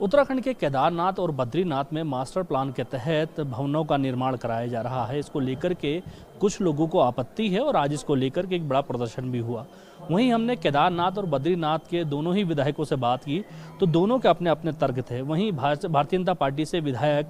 उत्तराखंड के केदारनाथ और बद्रीनाथ में मास्टर प्लान के तहत भवनों का निर्माण कराया जा रहा है। इसको लेकर के कुछ लोगों को आपत्ति है और आज इसको लेकर के एक बड़ा प्रदर्शन भी हुआ। वहीं हमने केदारनाथ और बद्रीनाथ के दोनों ही विधायकों से बात की तो दोनों के अपने अपने तर्क थे। वहीं भारतीय जनता पार्टी से विधायक,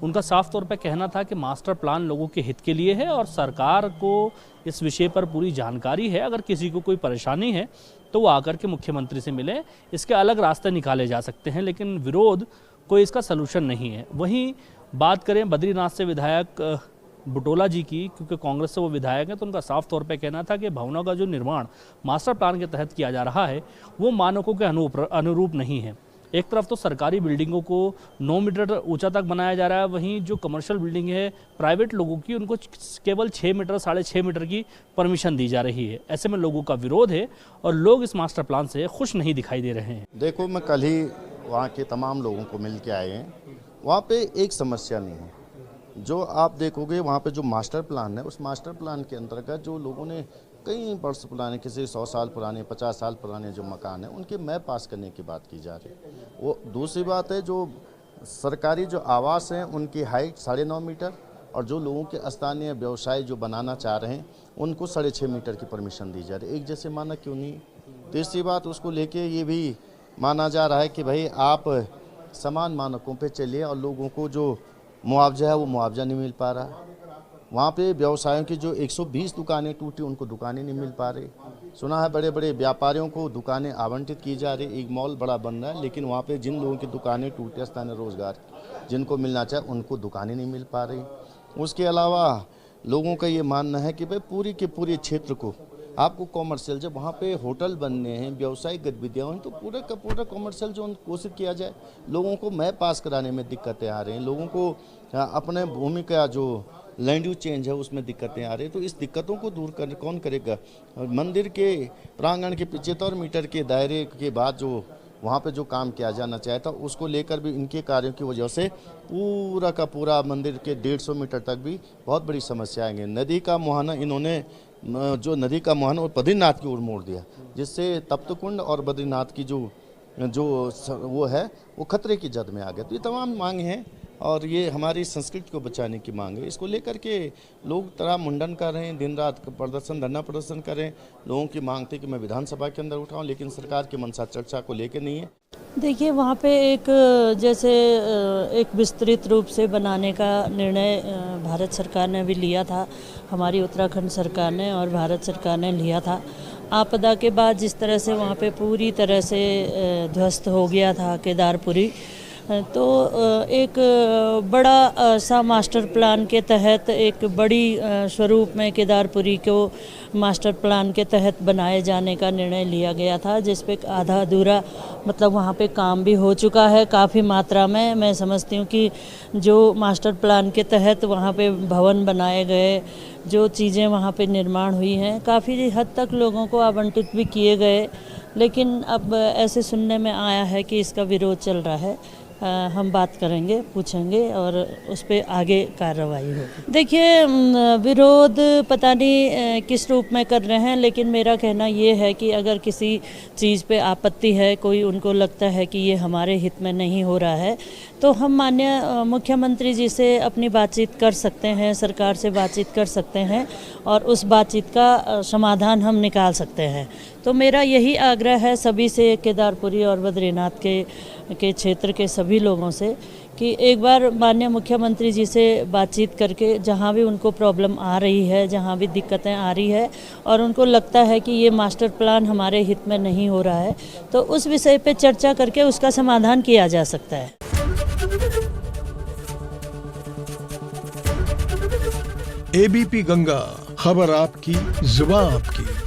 उनका साफ तौर पर कहना था कि मास्टर प्लान लोगों के हित के लिए है और सरकार को इस विषय पर पूरी जानकारी है। अगर किसी को कोई परेशानी है तो वो आकर के मुख्यमंत्री से मिले, इसके अलग रास्ते निकाले जा सकते हैं, लेकिन विरोध कोई इसका सलूशन नहीं है। वहीं बात करें बद्रीनाथ से विधायक बुटोला जी की, क्योंकि कांग्रेस से वो विधायक हैं, तो उनका साफ तौर पे कहना था कि भवनों का जो निर्माण मास्टर प्लान के तहत किया जा रहा है वो मानकों के अनुरूप नहीं है। एक तरफ तो सरकारी बिल्डिंगों को 9 मीटर ऊंचा तक बनाया जा रहा है, वहीं जो कमर्शियल बिल्डिंग है प्राइवेट लोगों की, उनको केवल 6 मीटर 6.5 मीटर की परमिशन दी जा रही है। ऐसे में लोगों का विरोध है और लोग इस मास्टर प्लान से खुश नहीं दिखाई दे रहे हैं। देखो, मैं कल ही वहाँ के तमाम लोगों को मिल के आए हैं, वहाँ पे एक समस्या नहीं है। जो आप देखोगे वहाँ पे जो मास्टर प्लान है, उस मास्टर प्लान के अंतर्गत जो लोगों ने कई वर्ष पुराने, किसी 100 साल पुराने, 50 साल पुराने जो मकान है उनके मैप पास करने की बात की जा रही है। वो दूसरी बात है, जो सरकारी जो आवास हैं उनकी हाइट 9.5 मीटर और जो लोगों के स्थानीय व्यवसाय जो बनाना चाह रहे हैं उनको 6.5 मीटर की परमिशन दी जा रही है। एक जैसे मानक क्यों नहीं? तीसरी बात, उसको लेके ये भी माना जा रहा है कि भाई आप समान मानकों पे चलिए और लोगों को जो मुआवजा है वो मुआवजा नहीं मिल पा रहा। वहाँ पे व्यवसायों की जो 120 दुकानें टूटी, उनको दुकानें नहीं मिल पा रही। सुना है बड़े बड़े व्यापारियों को दुकानें आवंटित की जा रही। एक मॉल बड़ा बन रहा है, लेकिन वहाँ पे जिन लोगों की दुकानें टूटे, स्थानीय रोजगार जिनको मिलना चाहे उनको दुकानें नहीं मिल पा रही। उसके अलावा लोगों का ये मानना है कि भाई पूरी के पूरे क्षेत्र को आपको कॉमर्शियल, जब वहाँ पे होटल बनने हैं, व्यावसायिक गतिविधियाँ हैं, तो पूरा का पूरा कॉमर्शियल जो कोशिश किया जाए। लोगों को मैप पास कराने में दिक्कतें आ रही हैं, लोगों को अपने भूमि का जो लैंड यूज चेंज है उसमें दिक्कतें आ रही हैं। तो इस दिक्कतों को दूर कर कौन करेगा? मंदिर के प्रांगण के 75 मीटर के दायरे के बाद जो वहाँ पे जो काम किया जाना चाहता, उसको लेकर भी इनके कार्यों की वजह से पूरा का पूरा मंदिर के 150 मीटर तक भी बहुत बड़ी समस्या आएंगे। नदी का मुहाना, इन्होंने जो नदी का मुहाना और बद्रीनाथ की ओर मोड़ दिया, जिससे तप्तकुंड और बद्रीनाथ की जो वो है वो खतरे की जद में आ गया। तो ये तमाम मांग हैं और ये हमारी संस्कृति को बचाने की मांग है। इसको लेकर के लोग तरह मुंडन कर रहे हैं, दिन रात प्रदर्शन, धरना प्रदर्शन कर रहे हैं। लोगों की मांग थी कि मैं विधानसभा के अंदर उठाऊं, लेकिन सरकार की मंशा चर्चा को लेकर नहीं है। देखिए, वहाँ पे एक विस्तृत रूप से बनाने का निर्णय भारत सरकार ने भी लिया था, हमारी उत्तराखंड सरकार ने और भारत सरकार ने लिया था। आपदा के बाद जिस तरह से वहाँ पे पूरी तरह से ध्वस्त हो गया था केदारपुरी, तो एक बड़ा सा मास्टर प्लान के तहत एक बड़ी स्वरूप में केदारपुरी को मास्टर प्लान के तहत बनाए जाने का निर्णय लिया गया था, जिस पे आधा अधूरा मतलब वहाँ पे काम भी हो चुका है काफ़ी मात्रा में। मैं समझती हूँ कि जो मास्टर प्लान के तहत वहाँ पे भवन बनाए गए, जो चीज़ें वहाँ पे निर्माण हुई हैं, काफ़ी हद तक लोगों को आवंटित भी किए गए, लेकिन अब ऐसे सुनने में आया है कि इसका विरोध चल रहा है। हम बात करेंगे, पूछेंगे और उस पर आगे कार्रवाई होगी। देखिए, विरोध पता नहीं किस रूप में कर रहे हैं, लेकिन मेरा कहना ये है कि अगर किसी चीज़ पे आपत्ति है, कोई उनको लगता है कि ये हमारे हित में नहीं हो रहा है, तो हम माननीय मुख्यमंत्री जी से अपनी बातचीत कर सकते हैं, सरकार से बातचीत कर सकते हैं और उस बातचीत का समाधान हम निकाल सकते हैं। तो मेरा यही आग्रह है सभी से, केदारपुरी और बद्रीनाथ के क्षेत्र के सभी लोगों से, कि एक बार माननीय मुख्यमंत्री जी से बातचीत करके जहाँ भी उनको प्रॉब्लम आ रही है, जहाँ भी दिक्कतें आ रही है और उनको लगता है कि ये मास्टर प्लान हमारे हित में नहीं हो रहा है, तो उस विषय पे चर्चा करके उसका समाधान किया जा सकता है। एबीपी गंगा, खबर आपकी, जुबान आपकी।